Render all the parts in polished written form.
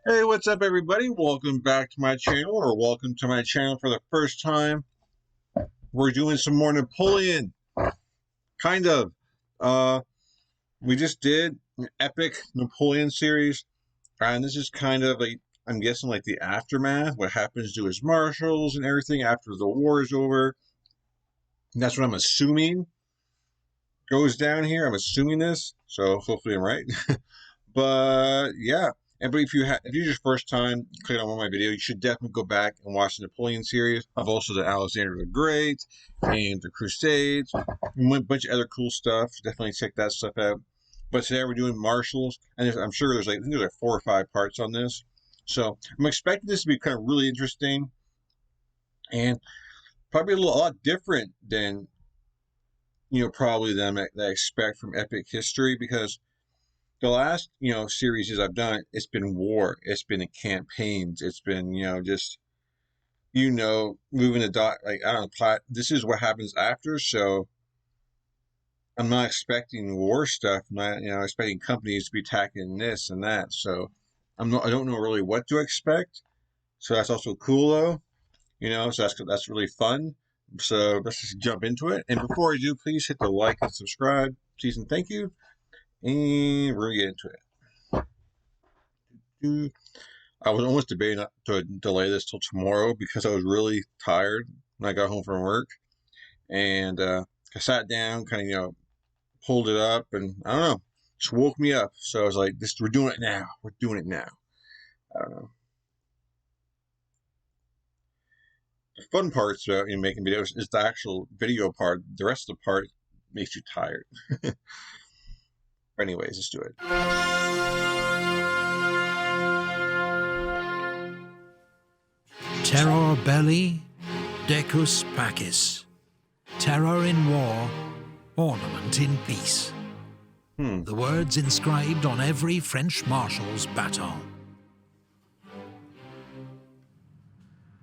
Hey, what's up, everybody? Welcome back to my channel, or welcome to my channel for the first time. We're doing some more Napoleon, kind of. We just did an epic Napoleon series, and this is kind of like, I'm guessing, like the aftermath, what happens to his marshals and everything after the war is over. And that's what I'm assuming goes down here. I'm assuming this, so hopefully I'm right. But yeah. But if you're your first time clicking on one of my videos, you should definitely go back and watch the Napoleon series. I've also done Alexander the Great and the Crusades, and a bunch of other cool stuff. Definitely check that stuff out. But today we're doing Marshals, and I'm sure I think there's like 4 or 5 parts on this. So I'm expecting this to be kind of really interesting, and probably a lot different than probably than I expect from epic history, because the last, series I've done, it's been war. It's been campaigns. It's been, just, moving the dot. Like, I don't know, plot. This is what happens after. So I'm not expecting war stuff. I'm not, expecting companies to be attacking this and that. So I don't know really what to expect. So that's also cool though. So that's really fun. So let's just jump into it. And before I do, please hit the like and subscribe. Please and thank you. And we're gonna get into it. I was almost debating to delay this till tomorrow because I was really tired when I got home from work, and I sat down, kind of pulled it up, and I don't know, just woke me up. So I was like, "We're doing it now. We're doing it now." I don't know. The fun parts about making videos is the actual video part. The rest of the part makes you tired. Anyways, let's do it. Terror belli, decus pacis. Terror in war, ornament in peace. The words inscribed on every French marshal's baton.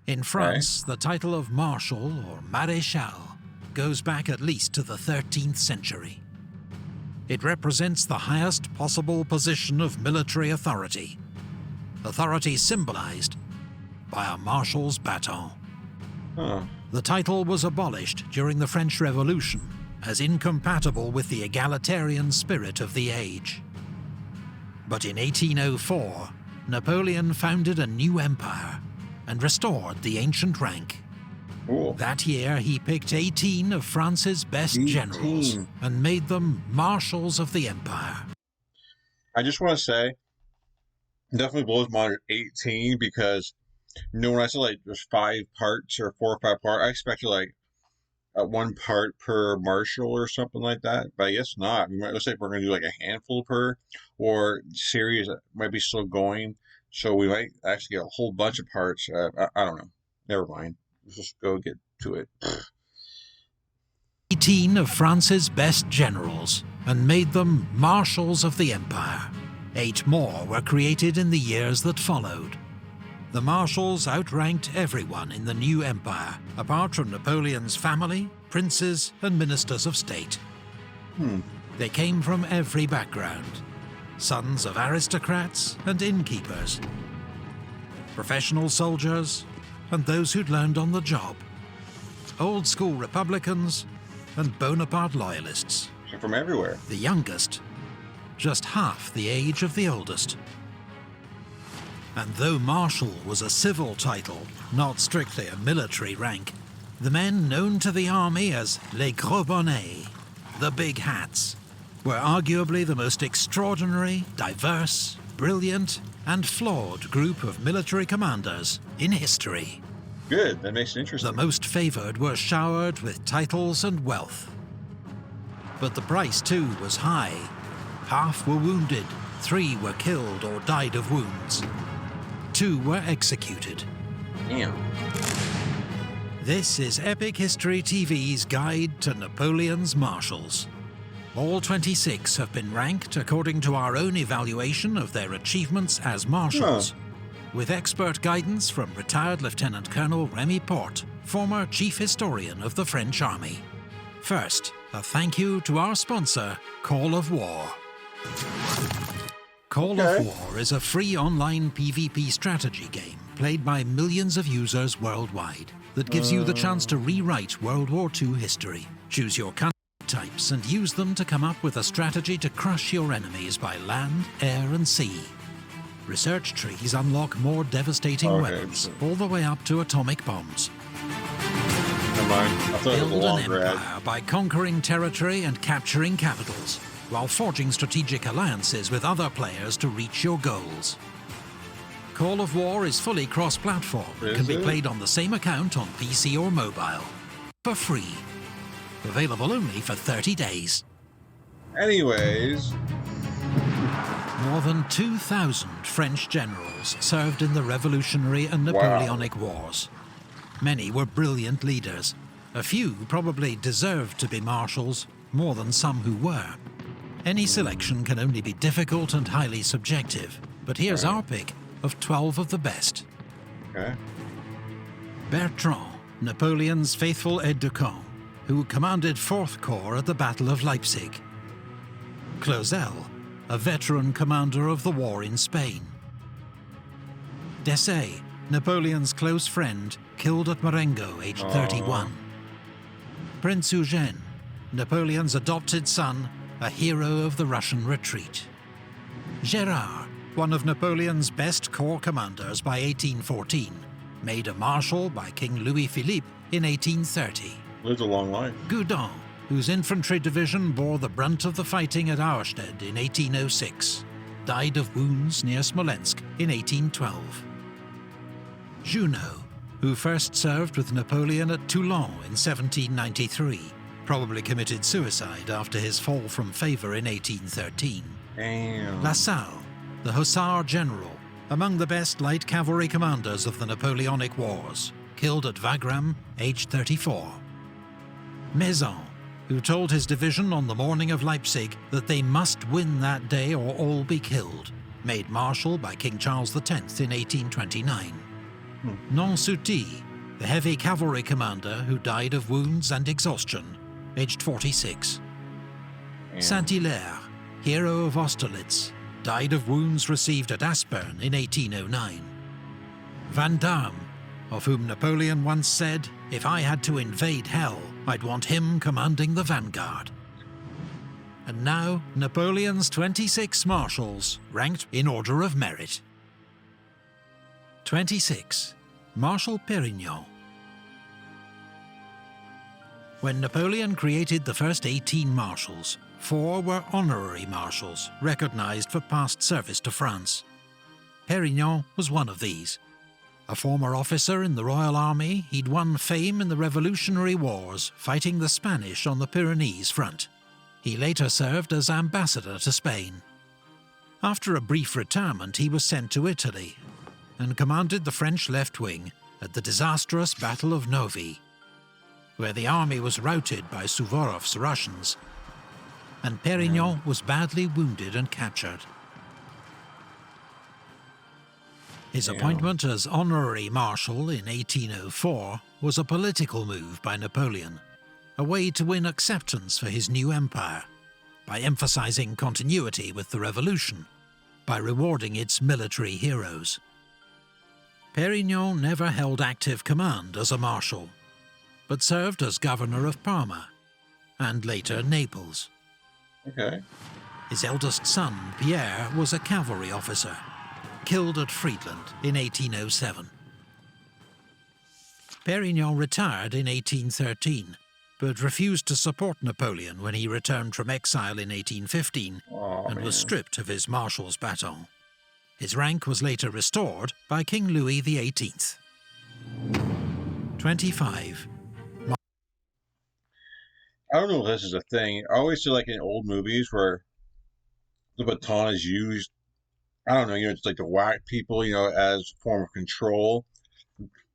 In France, the title of Marshal or Maréchal goes back at least to the 13th century. It represents the highest possible position of military authority. Authority symbolized by a marshal's baton. The title was abolished during the French Revolution as incompatible with the egalitarian spirit of the age. But in 1804, Napoleon founded a new empire and restored the ancient rank. Cool. That year, he picked 18 of France's best generals and made them marshals of the empire. I just want to say, definitely blows my mind 18, because when I said like there's 5 parts or 4 or 5 parts, I expected like 1 part per marshal or something like that. But I guess not. Let's say we're going to do like a handful per, or series that might be still going. So we might actually get a whole bunch of parts. I don't know. Never mind. Let's just go get to it. 18 of France's best generals and made them marshals of the empire. 8 more were created in the years that followed. The marshals outranked everyone in the new empire, apart from Napoleon's family, princes, and ministers of state. They came from every background. Sons of aristocrats and innkeepers, professional soldiers, and those who'd learned on the job, old-school Republicans and Bonaparte loyalists. From everywhere. The youngest, just half the age of the oldest. And though Marshal was a civil title, not strictly a military rank, the men known to the army as les gros bonnets, the big hats, were arguably the most extraordinary, diverse, brilliant, and flawed group of military commanders in history. Good, that makes it interesting. The most favoured were showered with titles and wealth. But the price too was high. Half were wounded, 3 were killed or died of wounds. 2 were executed. Damn. This is Epic History TV's guide to Napoleon's marshals. All 26 have been ranked according to our own evaluation of their achievements as marshals, with expert guidance from retired Lieutenant Colonel Remy Porte, former Chief Historian of the French Army. First, a thank you to our sponsor, Call of War. Call of War is a free online PvP strategy game played by millions of users worldwide that gives you the chance to rewrite World War II history. Choose your country types and use them to come up with a strategy to crush your enemies by land, air and sea. Research trees unlock more devastating weapons, all the way up to atomic bombs. Build an empire by conquering territory and capturing capitals, while forging strategic alliances with other players to reach your goals. Call of War is fully cross-platform and can be played on the same account on PC or mobile, for free. Available only for 30 days. Anyways. More than 2,000 French generals served in the Revolutionary and Napoleonic Wars. Many were brilliant leaders. A few probably deserved to be marshals, more than some who were. Any selection can only be difficult and highly subjective, but here's our pick of 12 of the best. Bertrand, Napoleon's faithful aide-de-camp, who commanded 4th Corps at the Battle of Leipzig. Clausel, a veteran commander of the war in Spain. Desaix, Napoleon's close friend, killed at Marengo, aged 31. Prince Eugène, Napoleon's adopted son, a hero of the Russian retreat. Gérard, one of Napoleon's best corps commanders by 1814, made a marshal by King Louis-Philippe in 1830. Lived a long life. Goudon, whose infantry division bore the brunt of the fighting at Auerstedt in 1806, died of wounds near Smolensk in 1812. Junot, who first served with Napoleon at Toulon in 1793, probably committed suicide after his fall from favour in 1813. Damn. Lassalle, the Hussar general, among the best light cavalry commanders of the Napoleonic Wars, killed at Wagram, aged 34. Maison, who told his division on the morning of Leipzig that they must win that day or all be killed, made marshal by King Charles X in 1829. Nansouty, the heavy cavalry commander who died of wounds and exhaustion, aged 46. Saint-Hilaire, hero of Austerlitz, died of wounds received at Aspern in 1809. Vandamme, of whom Napoleon once said, "If I had to invade hell, I'd want him commanding the vanguard." And now, Napoleon's 26 marshals, ranked in order of merit. 26. Marshal Pérignon. When Napoleon created the first 18 marshals, 4 were honorary marshals, recognized for past service to France. Pérignon was one of these. A former officer in the Royal Army, he'd won fame in the Revolutionary Wars, fighting the Spanish on the Pyrenees front. He later served as ambassador to Spain. After a brief retirement, he was sent to Italy and commanded the French left wing at the disastrous Battle of Novi, where the army was routed by Suvorov's Russians, and Pérignon was badly wounded and captured. His appointment as honorary marshal in 1804 was a political move by Napoleon, a way to win acceptance for his new empire, by emphasizing continuity with the revolution, by rewarding its military heroes. Pérignon never held active command as a marshal, but served as governor of Parma, and later Naples. His eldest son, Pierre, was a cavalry officer, killed at Friedland in 1807. Pérignon retired in 1813, but refused to support Napoleon when he returned from exile in 1815 and was stripped of his marshal's baton. His rank was later restored by King Louis XVIII. 25. I don't know if this is a thing. I always see, like, in old movies where the baton is used, I don't know, it's like to whack people, as a form of control.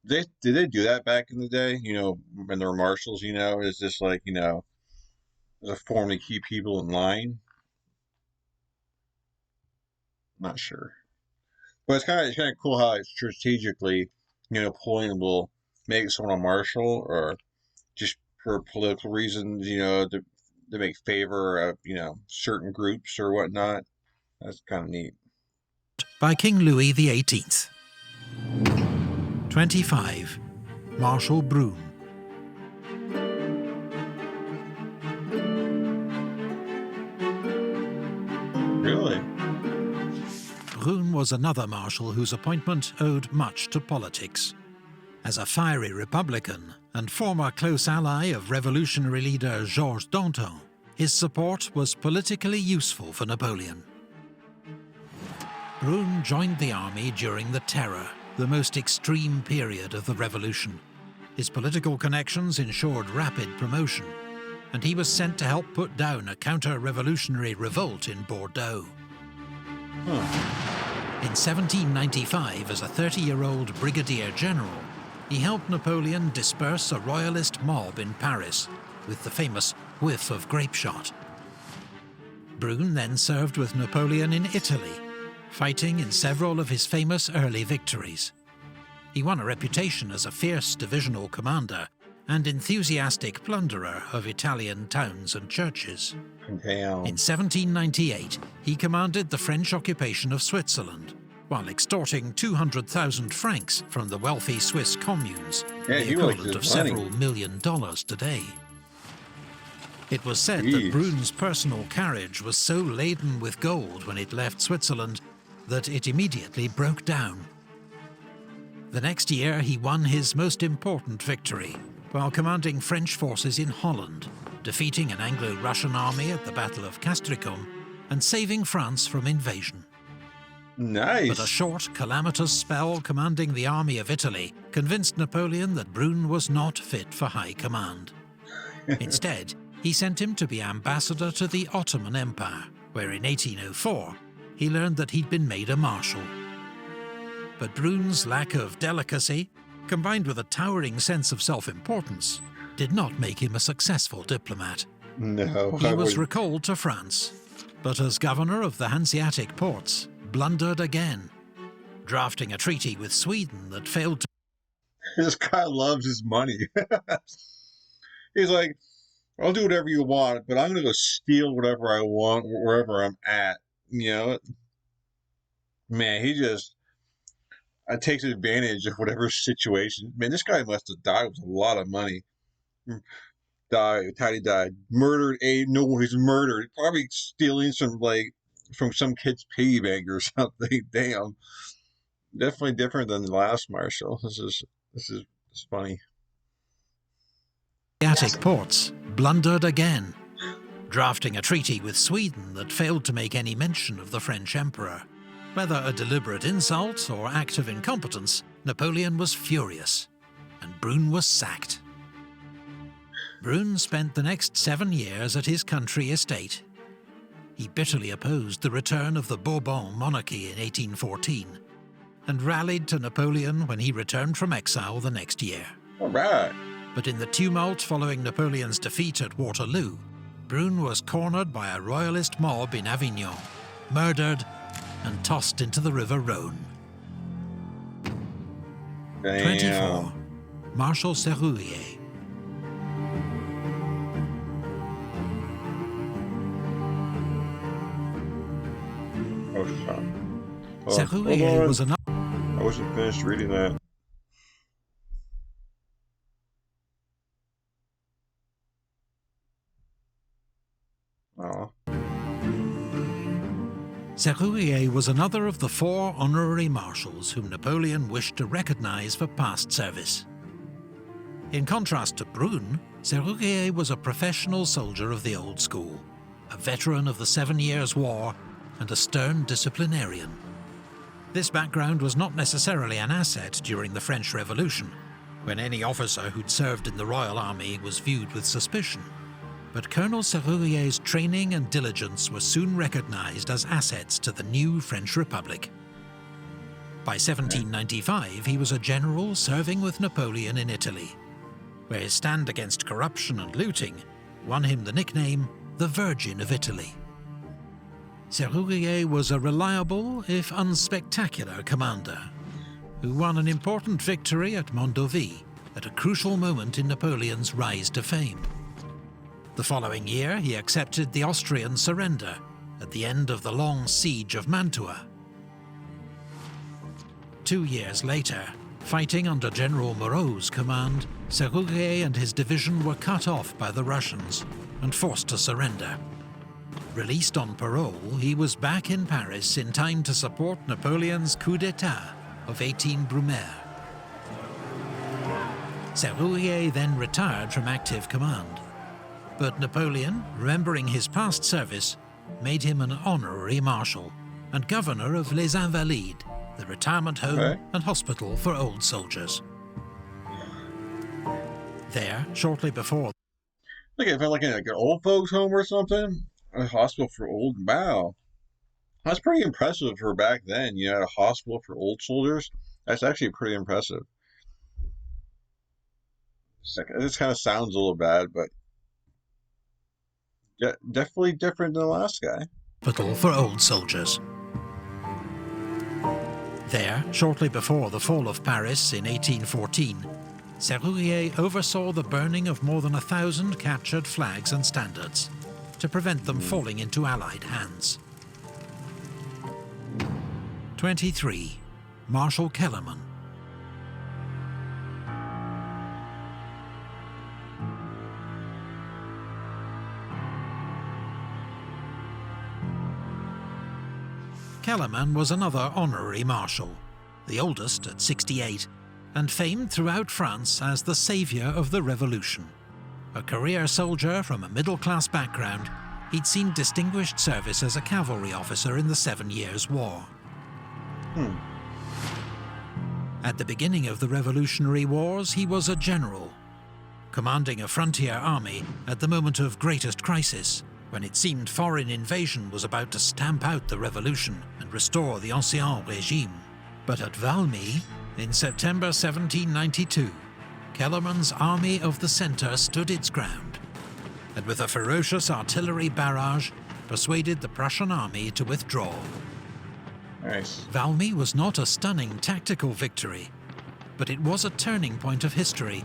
Did they do that back in the day, when they were marshals, is this like, as a form to keep people in line? Not sure. But it's kind of cool how strategically, Napoleon will make someone a marshal, or just for political reasons, to make favor of, certain groups or whatnot. That's kind of neat. by King Louis XVIII. 25. Marshal Brune. Really? Brune was another marshal whose appointment owed much to politics. As a fiery Republican and former close ally of revolutionary leader Georges Danton, his support was politically useful for Napoleon. Brune joined the army during the Terror, the most extreme period of the revolution. His political connections ensured rapid promotion, and he was sent to help put down a counter-revolutionary revolt in Bordeaux. In 1795, as a 30-year-old brigadier general, he helped Napoleon disperse a royalist mob in Paris with the famous whiff of grape shot. Brune then served with Napoleon in Italy, fighting in several of his famous early victories. He won a reputation as a fierce divisional commander and enthusiastic plunderer of Italian towns and churches. Damn. In 1798, he commanded the French occupation of Switzerland, while extorting 200,000 francs from the wealthy Swiss communes, the equivalent of several $1 million today. It was said that Brune's personal carriage was so laden with gold when it left Switzerland that it immediately broke down. The next year, he won his most important victory while commanding French forces in Holland, defeating an Anglo-Russian army at the Battle of Castricum and saving France from invasion. Nice. But a short, calamitous spell commanding the army of Italy convinced Napoleon that Brune was not fit for high command. Instead, he sent him to be ambassador to the Ottoman Empire, where in 1804, he learned that he'd been made a marshal. But Brune's lack of delicacy, combined with a towering sense of self-importance, did not make him a successful diplomat. No, he was recalled to France, but as governor of the Hanseatic ports, blundered again, drafting a treaty with Sweden that failed to... This guy loves his money. He's like, I'll do whatever you want, but I'm going to go steal whatever I want wherever I'm at. You know? Man, he just takes advantage of whatever situation. Man, this guy must have died with a lot of money. Died. Murdered. No, he's murdered. Probably stealing some, like, from some kid's piggy bank or something. Damn. Definitely different than the last Marshal. This is funny. Hanseatic ports blundered again, drafting a treaty with Sweden that failed to make any mention of the French emperor. Whether a deliberate insult or act of incompetence, Napoleon was furious, and Brune was sacked. Brune spent the next 7 years at his country estate. He bitterly opposed the return of the Bourbon monarchy in 1814, and rallied to Napoleon when he returned from exile the next year. All right. But in the tumult following Napoleon's defeat at Waterloo, Brune was cornered by a royalist mob in Avignon, murdered, and tossed into the River Rhône. Damn. 24. Marshal Serrurier. Oh, shit. Serrurier was another... I wasn't finished reading that. Serrurier was another of the 4 honorary marshals whom Napoleon wished to recognize for past service. In contrast to Brune, Serrurier was a professional soldier of the old school, a veteran of the 7 Years' War, and a stern disciplinarian. This background was not necessarily an asset during the French Revolution, when any officer who'd served in the Royal Army was viewed with suspicion. But Colonel Serrurier's training and diligence were soon recognized as assets to the new French Republic. By 1795, he was a general serving with Napoleon in Italy, where his stand against corruption and looting won him the nickname the Virgin of Italy. Serrurier was a reliable, if unspectacular, commander, who won an important victory at Mondovi at a crucial moment in Napoleon's rise to fame. The following year, he accepted the Austrian surrender at the end of the long siege of Mantua. 2 years later, fighting under General Moreau's command, Sergey and his division were cut off by the Russians and forced to surrender. Released on parole, he was back in Paris in time to support Napoleon's coup d'etat of 18 Brumaire. Sergey then retired from active command, but Napoleon, remembering his past service, made him an honorary marshal and governor of Les Invalides, the retirement home and hospital for old soldiers. There, shortly before... Like if I like an old folks home or something, a hospital for old, wow. That's pretty impressive for back then, you know, a hospital for old soldiers. That's actually pretty impressive. This kind of sounds a little bad, but definitely different than the last guy. Hospital for old soldiers. There, shortly before the fall of Paris in 1814, Sergey oversaw the burning of more than 1,000 captured flags and standards to prevent them falling into Allied hands. 23. Marshal Kellermann. Kellermann was another honorary marshal, the oldest at 68, and famed throughout France as the saviour of the revolution. A career soldier from a middle-class background, he'd seen distinguished service as a cavalry officer in the 7 Years' War. At the beginning of the Revolutionary Wars, he was a general, commanding a frontier army at the moment of greatest crisis, when it seemed foreign invasion was about to stamp out the revolution and restore the ancien régime. But at Valmy, in September 1792, Kellermann's Army of the Centre stood its ground, and with a ferocious artillery barrage, persuaded the Prussian army to withdraw. Nice. Valmy was not a stunning tactical victory, but it was a turning point of history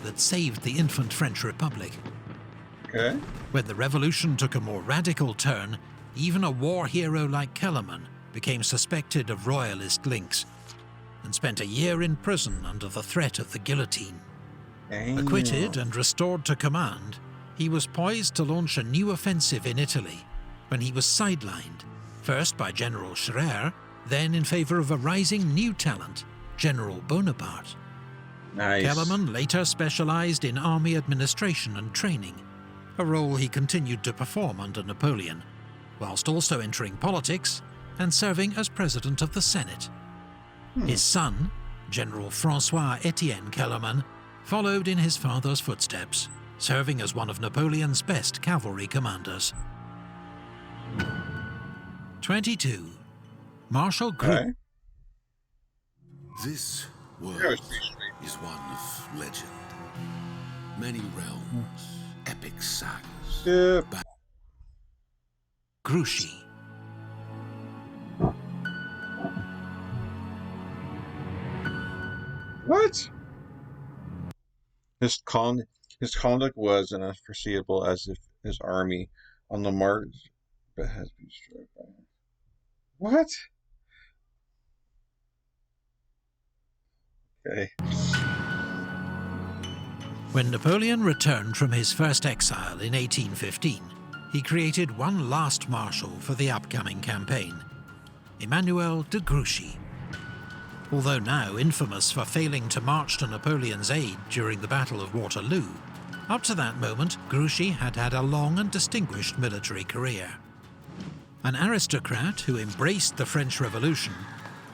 that saved the infant French Republic. Okay. When the revolution took a more radical turn, even a war hero like Kellermann became suspected of royalist links and spent a year in prison under the threat of the guillotine. Damn. Acquitted and restored to command, he was poised to launch a new offensive in Italy when he was sidelined, first by General Scherer, then in favour of a rising new talent, General Bonaparte. Nice. Kellermann later specialised in army administration and training, a role he continued to perform under Napoleon, whilst also entering politics and serving as President of the Senate. His son, General François-Étienne Kellermann, followed in his father's footsteps, serving as one of Napoleon's best cavalry commanders. 22. Marshal Gauss. Okay. This world is one of legend. Many realms, epic sagas. Yeah. Grouchy. What? His conduct was unforeseeable, as if his army on the march but has been struck by him. What? Okay. When Napoleon returned from his first exile in 1815, he created one last marshal for the upcoming campaign, Emmanuel de Grouchy. Although now infamous for failing to march to Napoleon's aid during the Battle of Waterloo, up to that moment Grouchy had had a long and distinguished military career. An aristocrat who embraced the French Revolution,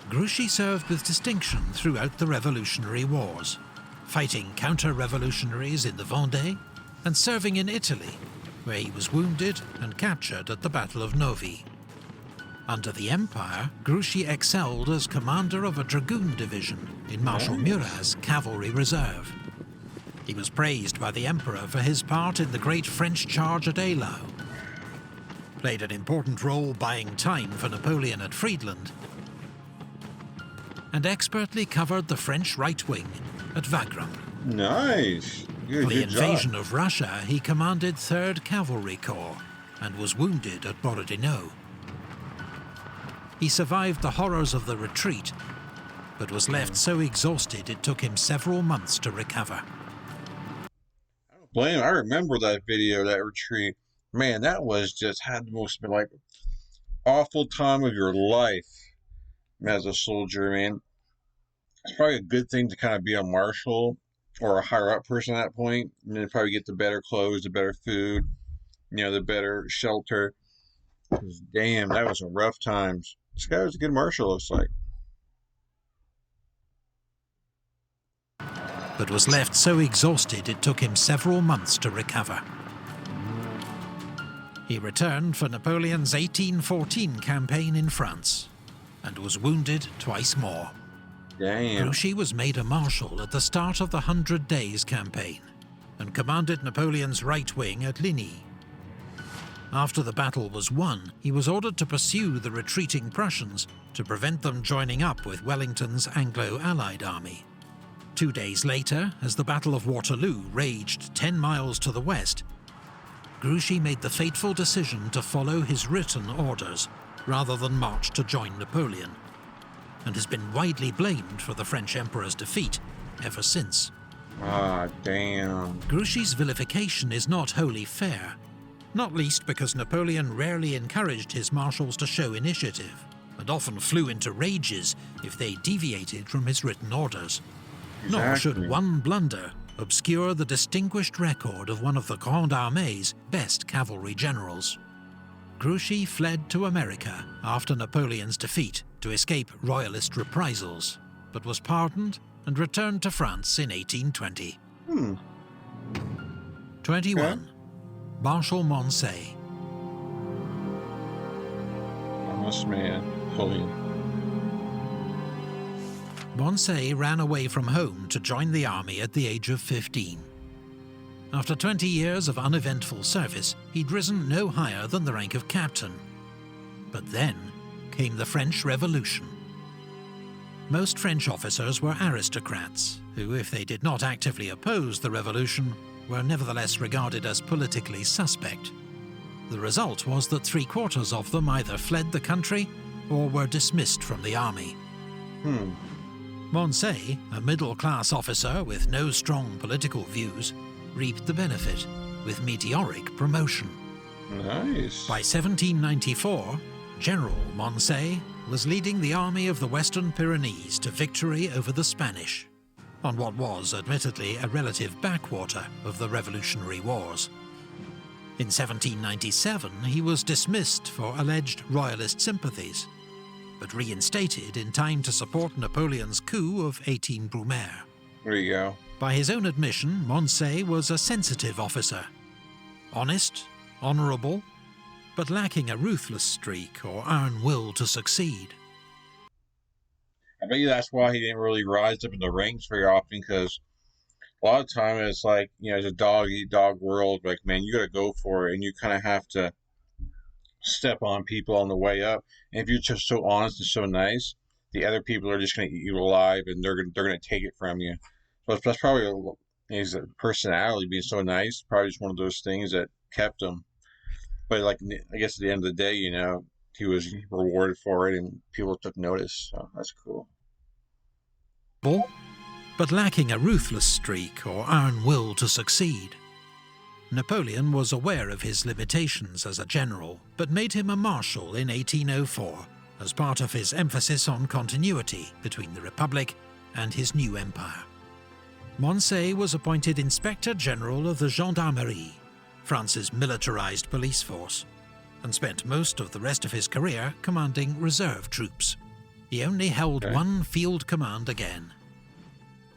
Grouchy served with distinction throughout the Revolutionary Wars, fighting counter-revolutionaries in the Vendée and serving in Italy, where he was wounded and captured at the Battle of Novi. Under the Empire, Grouchy excelled as commander of a dragoon division in Marshal Murat's cavalry reserve. He was praised by the Emperor for his part in the great French charge at Eylau, played an important role buying time for Napoleon at Friedland, and expertly covered the French right wing at Wagram. Nice. For the invasion of Russia, he commanded 3rd Cavalry Corps and was wounded at Borodino. He survived the horrors of the retreat, but was left so exhausted it took him several months to recover. I don't blame him. I remember that video, that retreat. Man, that was just had the most like awful time of your life as a soldier, man. It's probably a good thing to kind of be a marshal or a higher up person at that point, and then probably get the better clothes, the better food, you know, the better shelter. Damn, that was some rough times. This guy was a good marshal, looks like. But was left so exhausted it took him several months to recover. He returned for Napoleon's 1814 campaign in France, and was wounded twice more. Damn. Grouchy was made a marshal at the start of the 100 Days campaign, and commanded Napoleon's right wing at Ligny. After the battle was won, he was ordered to pursue the retreating Prussians to prevent them joining up with Wellington's Anglo-Allied army. 2 days later, as the Battle of Waterloo raged 10 miles to the west, Grouchy made the fateful decision to follow his written orders rather than march to join Napoleon, and has been widely blamed for the French Emperor's defeat ever since. Ah, damn. Grouchy's vilification is not wholly fair, not least because Napoleon rarely encouraged his marshals to show initiative, and often flew into rages if they deviated from his written orders. Exactly. Nor should one blunder obscure the distinguished record of one of the Grande Armée's best cavalry generals. Grouchy fled to America after Napoleon's defeat to escape royalist reprisals, but was pardoned and returned to France in 1820. 21. Okay. Marshal Moncey. This man, Napoleon. Moncey ran away from home to join the army at the age of 15. After 20 years of uneventful service, he'd risen no higher than the rank of captain. But then came the French Revolution. Most French officers were aristocrats, who, if they did not actively oppose the revolution, were nevertheless regarded as politically suspect. The result was that 3/4 of them either fled the country or were dismissed from the army. Moncey, a middle-class officer with no strong political views, reaped the benefit with meteoric promotion. Nice. By 1794, General Moncey was leading the army of the Western Pyrenees to victory over the Spanish, on what was admittedly a relative backwater of the Revolutionary Wars. In 1797, he was dismissed for alleged royalist sympathies, but reinstated in time to support Napoleon's coup of 18 Brumaire. There you go. By his own admission, Moncey was a sensitive officer, honest, honourable, but lacking a ruthless streak or iron will to succeed. I bet you that's why he didn't really rise up in the ranks very often, because a lot of time it's like, you know, it's a dog-eat-dog world. Like, man, you got to go for it, and you kind of have to step on people on the way up. And if you're just so honest and so nice, the other people are just going to eat you alive, and they're going to take it from you. So that's probably his personality, being so nice, probably just one of those things that kept him. But like, I guess at the end of the day, you know, he was rewarded for it, and people took notice. So that's cool. But lacking a ruthless streak or iron will to succeed. Napoleon was aware of his limitations as a general, but made him a marshal in 1804 as part of his emphasis on continuity between the Republic and his new empire. Moncey was appointed Inspector General of the Gendarmerie, France's militarized police force, and spent most of the rest of his career commanding reserve troops. He only held one field command again.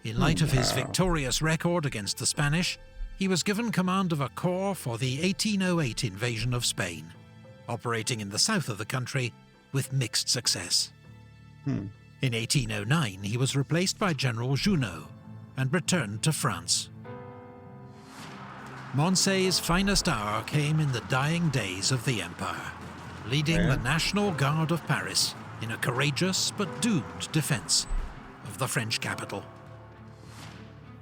In light of his victorious record against the Spanish, he was given command of a corps for the 1808 invasion of Spain, operating in the south of the country with mixed success. In 1809, he was replaced by General Junot and returned to France. Moncey's finest hour came in the dying days of the Empire, leading the National Guard of Paris in a courageous but doomed defense of the French capital.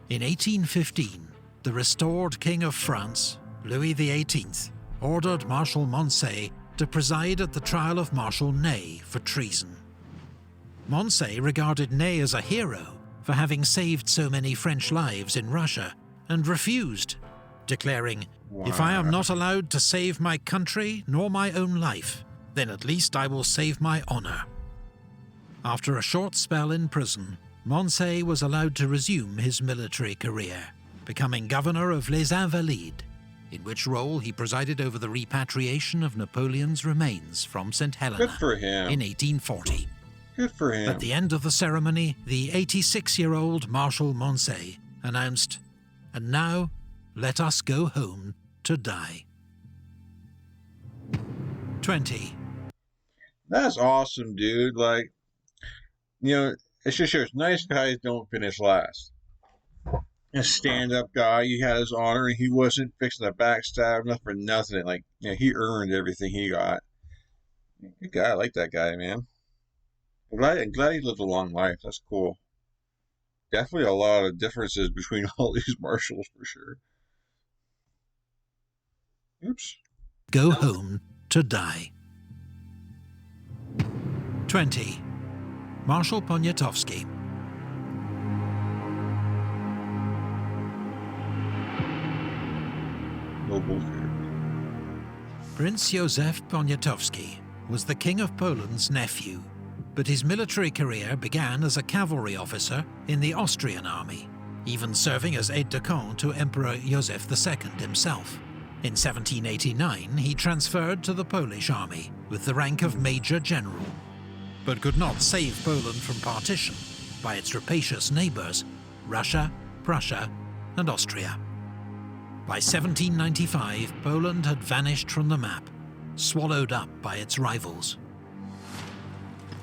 In 1815, the restored King of France, Louis XVIII, ordered Marshal Moncey to preside at the trial of Marshal Ney for treason. Moncey regarded Ney as a hero for having saved so many French lives in Russia, and refused, declaring, "If I am not allowed to save my country nor my own life, then at least I will save my honor." After a short spell in prison, Moncey was allowed to resume his military career, becoming governor of Les Invalides, in which role he presided over the repatriation of Napoleon's remains from St. Helena in 1840. Good for him. At the end of the ceremony, the 86-year-old Marshal Moncey announced, "And now, let us go home to die." 20. That's awesome, dude. Like, you know, it just shows nice guys don't finish last. A stand-up guy, he had his honor, and he wasn't fixing to backstab nothing for nothing. Like, you know, he earned everything he got. Good guy. I like that guy, man. I'm glad he lived a long life. That's cool. Definitely a lot of differences between all these marshals, for sure. Oops. Go home to die. 20. Marshal Pognatovsky. Noble character. Prince Józef Poniatowski was the King of Poland's nephew, but his military career began as a cavalry officer in the Austrian army, even serving as aide-de-camp to Emperor Józef II himself. In 1789, he transferred to the Polish army with the rank of Major General, but could not save Poland from partition by its rapacious neighbours, Russia, Prussia, and Austria. By 1795, Poland had vanished from the map, swallowed up by its rivals.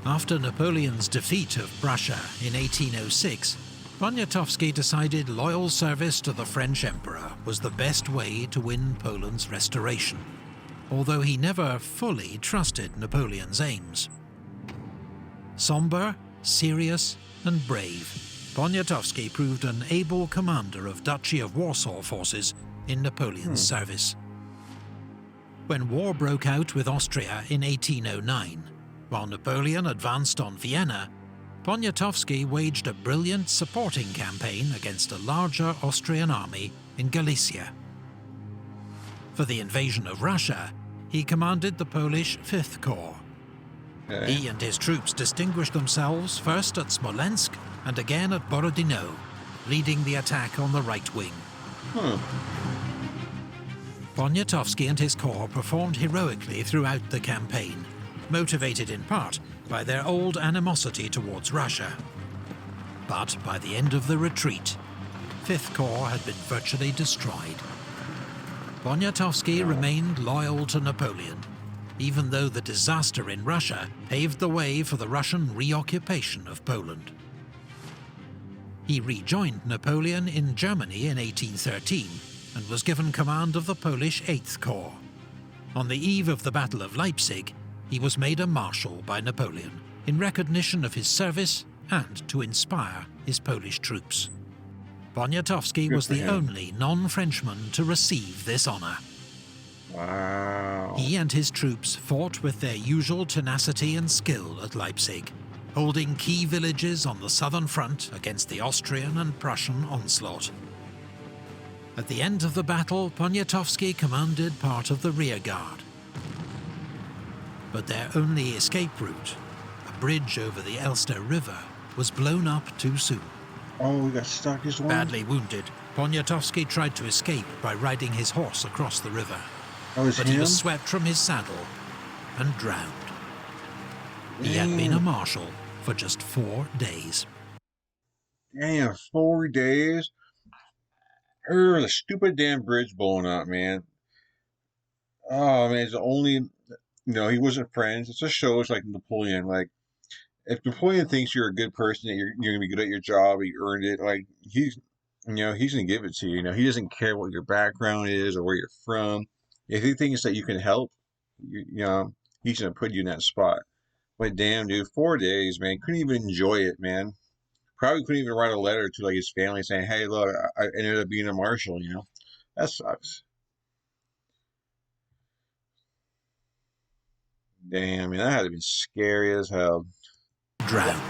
After Napoleon's defeat of Prussia in 1806, Poniatowski decided loyal service to the French Emperor was the best way to win Poland's restoration, although he never fully trusted Napoleon's aims. Sombre, serious, and brave, Poniatowski proved an able commander of Duchy of Warsaw forces in Napoleon's service. When war broke out with Austria in 1809, while Napoleon advanced on Vienna, Poniatowski waged a brilliant supporting campaign against a larger Austrian army in Galicia. For the invasion of Russia, he commanded the Polish Fifth Corps. He and his troops distinguished themselves first at Smolensk and again at Borodino, leading the attack on the right wing. Poniatowski and his corps performed heroically throughout the campaign, motivated in part by their old animosity towards Russia. But by the end of the retreat, Fifth Corps had been virtually destroyed. Poniatowski remained loyal to Napoleon, even though the disaster in Russia paved the way for the Russian reoccupation of Poland. He rejoined Napoleon in Germany in 1813 and was given command of the Polish Eighth Corps. On the eve of the Battle of Leipzig, he was made a marshal by Napoleon in recognition of his service and to inspire his Polish troops. Poniatowski was the only non-Frenchman to receive this honor. Wow. He and his troops fought with their usual tenacity and skill at Leipzig, holding key villages on the southern front against the Austrian and Prussian onslaught. At the end of the battle, Poniatowski commanded part of the rearguard. But their only escape route, a bridge over the Elster River, was blown up too soon. Oh, we got stuck as well? Badly wounded, Poniatowski tried to escape by riding his horse across the river. But he was swept from his saddle and drowned. He had been a marshal for just 4 days. Damn, 4 days? The stupid damn bridge blowing up, man. Oh, man, it's the only... he wasn't friends. It just shows, like, Napoleon. Like, if Napoleon thinks you're a good person, that you're going to be good at your job, you earned it, like, he's going to give it to you. He doesn't care what your background is or where you're from. If he thinks that you can help, he's going to put you in that spot. But damn, dude, 4 days, man. Couldn't even enjoy it, man. Probably couldn't even write a letter to, like, his family saying, hey, look, I ended up being a marshal, That sucks. Damn, man, that had to be scary as hell. drowned.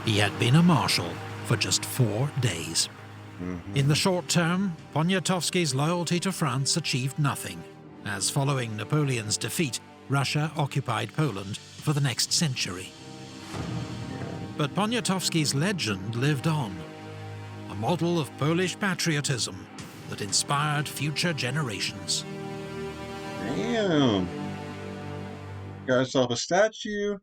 He had been a marshal for just 4 days. In the short term, Poniatowski's loyalty to France achieved nothing, as following Napoleon's defeat, Russia occupied Poland for the next century. But Poniatowski's legend lived on, a model of Polish patriotism that inspired future generations. Damn. Got yourself a statue.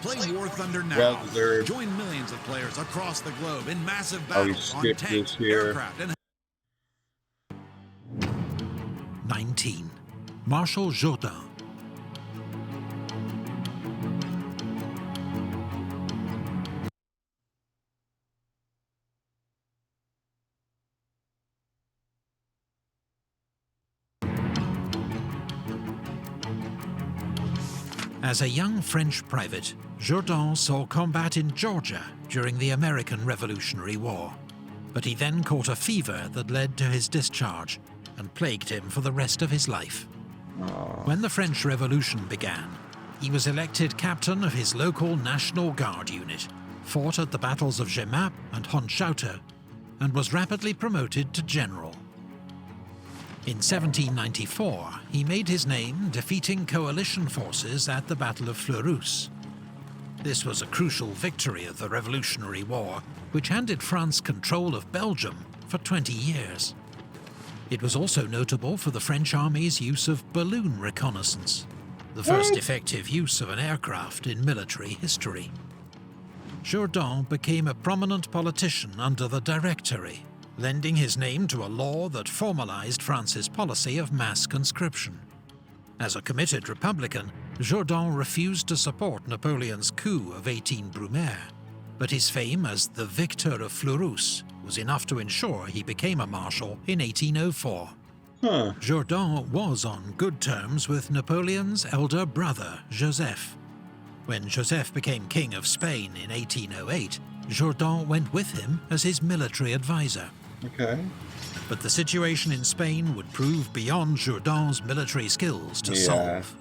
Play War Thunder now. Well deserved. Join millions of players across the globe in massive Oh, we battles on skipped tanks, this here. aircraft, and 19. Marshal Jordan. As a young French private, Jordan saw combat in Georgia during the American Revolutionary War. But he then caught a fever that led to his discharge and plagued him for the rest of his life. When the French Revolution began, he was elected captain of his local National Guard unit, fought at the battles of Jemappes and Hochschutter, and was rapidly promoted to general. In 1794, he made his name defeating coalition forces at the Battle of Fleurus. This was a crucial victory of the Revolutionary War, which handed France control of Belgium for 20 years. It was also notable for the French army's use of balloon reconnaissance, the first effective use of an aircraft in military history. Jordan became a prominent politician under the Directory, lending his name to a law that formalized France's policy of mass conscription. As a committed Republican, Jordan refused to support Napoleon's coup of 18 Brumaire, but his fame as the victor of Fleurus was enough to ensure he became a marshal in 1804. Jordan was on good terms with Napoleon's elder brother, Joseph. When Joseph became king of Spain in 1808, Jordan went with him as his military advisor. Okay. But the situation in Spain would prove beyond Jordan's military skills to solve.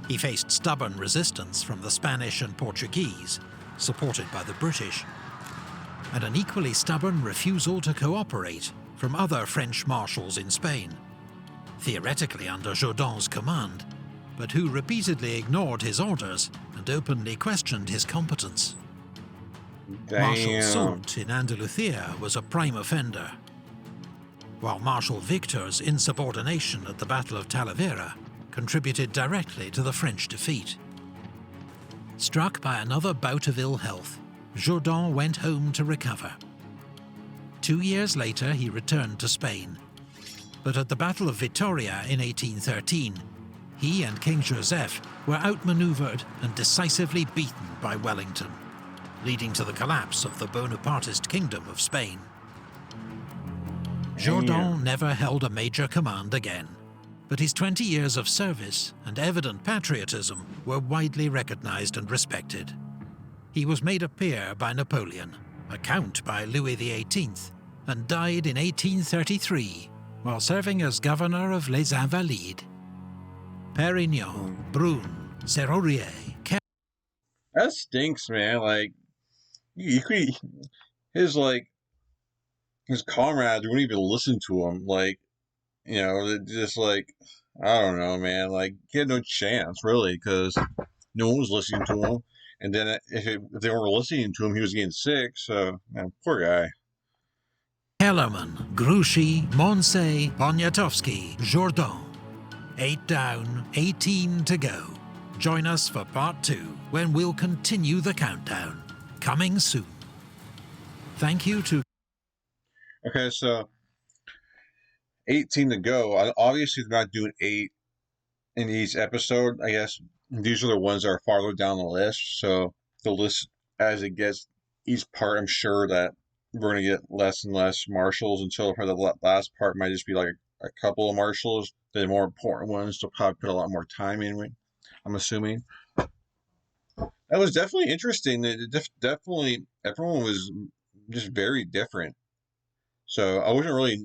He faced stubborn resistance from the Spanish and Portuguese, supported by the British, and an equally stubborn refusal to cooperate from other French marshals in Spain, theoretically under Jordan's command, but who repeatedly ignored his orders and openly questioned his competence. Marshal Soult in Andalusia was a prime offender, while Marshal Victor's insubordination at the Battle of Talavera contributed directly to the French defeat. Struck by another bout of ill health, Jordan went home to recover. 2 years later, he returned to Spain, but at the Battle of Vitoria in 1813, he and King Joseph were outmaneuvered and decisively beaten by Wellington, leading to the collapse of the Bonapartist Kingdom of Spain. Jordan never held a major command again, but his 20 years of service and evident patriotism were widely recognized and respected. He was made a peer by Napoleon, a count by Louis XVIII, and died in 1833 while serving as governor of Les Invalides. Perignon, Brune, Serrurier, That stinks, man. Like, you could, his comrades wouldn't even listen to him. Like, you know, just like, I don't know, man. Like, he had no chance, really, because no one was listening to him. And then if they weren't listening to him, he was getting sick. So, man, poor guy. Kellermann, Grouchy, Moncey, Poniatowski, Jordan. 8 down, 18 to go. Join us for part 2, when we'll continue the countdown. Coming soon. Thank you to... Okay, so 18 to go. Obviously, they're not doing 8 in each episode. I guess these are the ones that are farther down the list. So the list, as it gets each part, I'm sure that we're going to get less and less marshals until for the last part might just be like a couple of marshals. The more important ones to probably put a lot more time in, I'm assuming. That was definitely interesting. Definitely, everyone was just very different. So I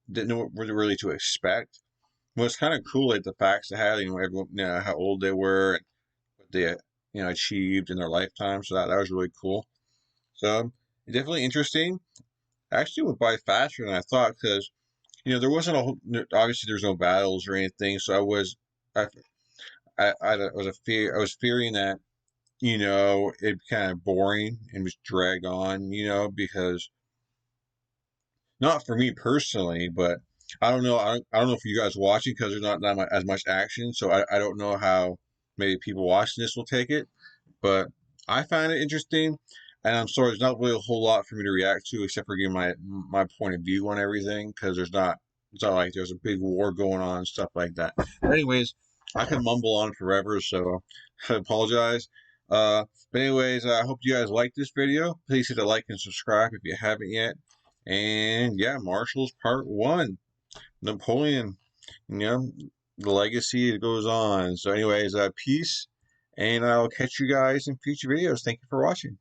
didn't know what really to expect. It was kind of cool, like the facts they had, everyone, how old they were, and what they achieved in their lifetime. So that was really cool. So definitely interesting. Actually went by faster than I thought because there wasn't obviously there's no battles or anything. So I was fearing that it'd be kind of boring and just drag on, because not for me personally, but I don't know. I don't know if you guys watching because there's not as much action. So I don't know how maybe people watching this will take it, but I find it interesting. And I'm sorry, there's not really a whole lot for me to react to except for giving my point of view on everything because it's not like there's a big war going on and stuff like that. But anyways, I can mumble on forever, so I apologize. But anyways, I hope you guys like this video. Please hit the like and subscribe if you haven't yet. And yeah, Marshals Part 1. Napoleon, the legacy goes on. So anyways, peace, and I'll catch you guys in future videos. Thank you for watching.